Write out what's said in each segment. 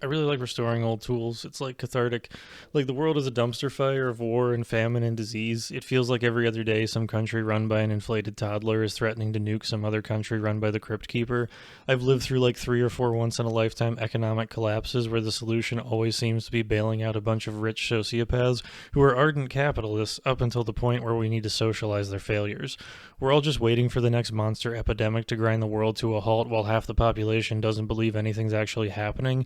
I really like restoring old tools. It's like cathartic. Like the world is a dumpster fire of war and famine and disease. It feels like every other day some country run by an inflated toddler is threatening to nuke some other country run by the crypt keeper. I've lived through like 3 or 4 once in a lifetime economic collapses where the solution always seems to be bailing out a bunch of rich sociopaths who are ardent capitalists up until the point where we need to socialize their failures. We're all just waiting for the next monster epidemic to grind the world to a halt while half the population doesn't believe anything's actually happening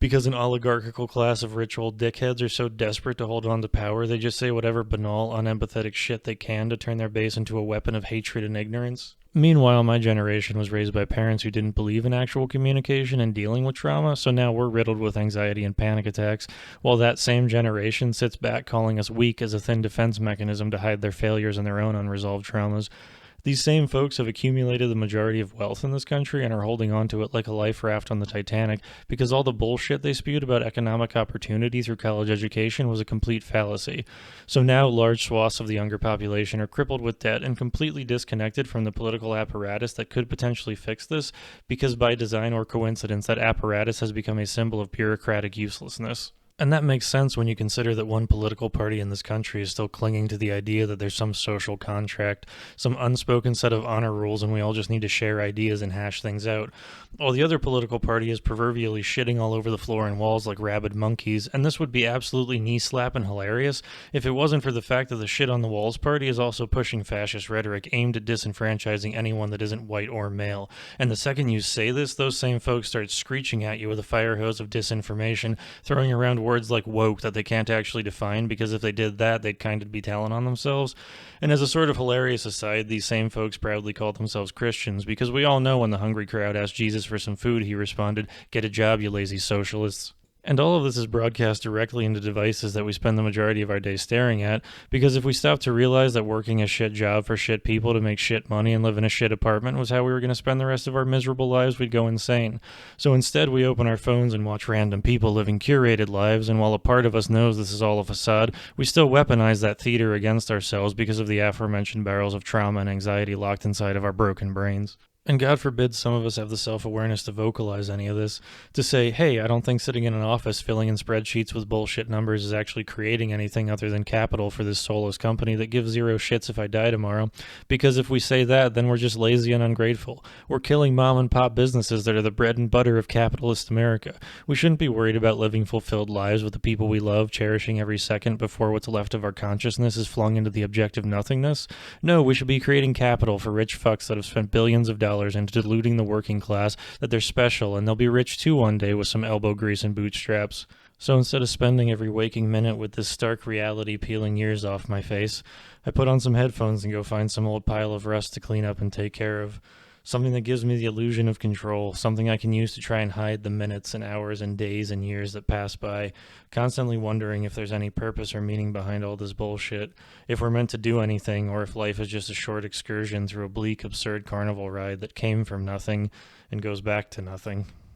because an oligarchical class of rich old dickheads are so desperate to hold on to power, they just say whatever banal, unempathetic shit they can to turn their base into a weapon of hatred and ignorance. Meanwhile, my generation was raised by parents who didn't believe in actual communication and dealing with trauma, so now we're riddled with anxiety and panic attacks, while that same generation sits back calling us weak as a thin defense mechanism to hide their failures and their own unresolved traumas. These same folks have accumulated the majority of wealth in this country and are holding on to it like a life raft on the Titanic because all the bullshit they spewed about economic opportunity through college education was a complete fallacy. So now large swaths of the younger population are crippled with debt and completely disconnected from the political apparatus that could potentially fix this because by design or coincidence that apparatus has become a symbol of bureaucratic uselessness. And that makes sense when you consider that one political party in this country is still clinging to the idea that there's some social contract, some unspoken set of honor rules, and we all just need to share ideas and hash things out. While the other political party is proverbially shitting all over the floor and walls like rabid monkeys, and this would be absolutely knee-slapping hilarious if it wasn't for the fact that the shit on the walls party is also pushing fascist rhetoric aimed at disenfranchising anyone that isn't white or male. And the second you say this, those same folks start screeching at you with a fire hose of disinformation, throwing around words like woke that they can't actually define because if they did that, they'd kind of be telling on themselves. And as a sort of hilarious aside, these same folks proudly call themselves Christians because we all know when the hungry crowd asked Jesus for some food, he responded, "Get a job, you lazy socialists." And all of this is broadcast directly into devices that we spend the majority of our day staring at, because if we stopped to realize that working a shit job for shit people to make shit money and live in a shit apartment was how we were going to spend the rest of our miserable lives, we'd go insane. So instead, we open our phones and watch random people living curated lives, and while a part of us knows this is all a facade, we still weaponize that theater against ourselves because of the aforementioned barrels of trauma and anxiety locked inside of our broken brains. And God forbid some of us have the self-awareness to vocalize any of this, to say, hey, I don't think sitting in an office filling in spreadsheets with bullshit numbers is actually creating anything other than capital for this soulless company that gives zero shits if I die tomorrow, because if we say that, then we're just lazy and ungrateful. We're killing mom and pop businesses that are the bread and butter of capitalist America. We shouldn't be worried about living fulfilled lives with the people we love, cherishing every second before what's left of our consciousness is flung into the objective nothingness. No, we should be creating capital for rich fucks that have spent billions of dollars into deluding the working class that they're special and they'll be rich too one day with some elbow grease and bootstraps. So instead of spending every waking minute with this stark reality peeling years off my face, I put on some headphones and go find some old pile of rust to clean up and take care of. Something that gives me the illusion of control, something I can use to try and hide the minutes and hours and days and years that pass by, constantly wondering if there's any purpose or meaning behind all this bullshit, if we're meant to do anything, or if life is just a short excursion through a bleak, absurd carnival ride that came from nothing and goes back to nothing.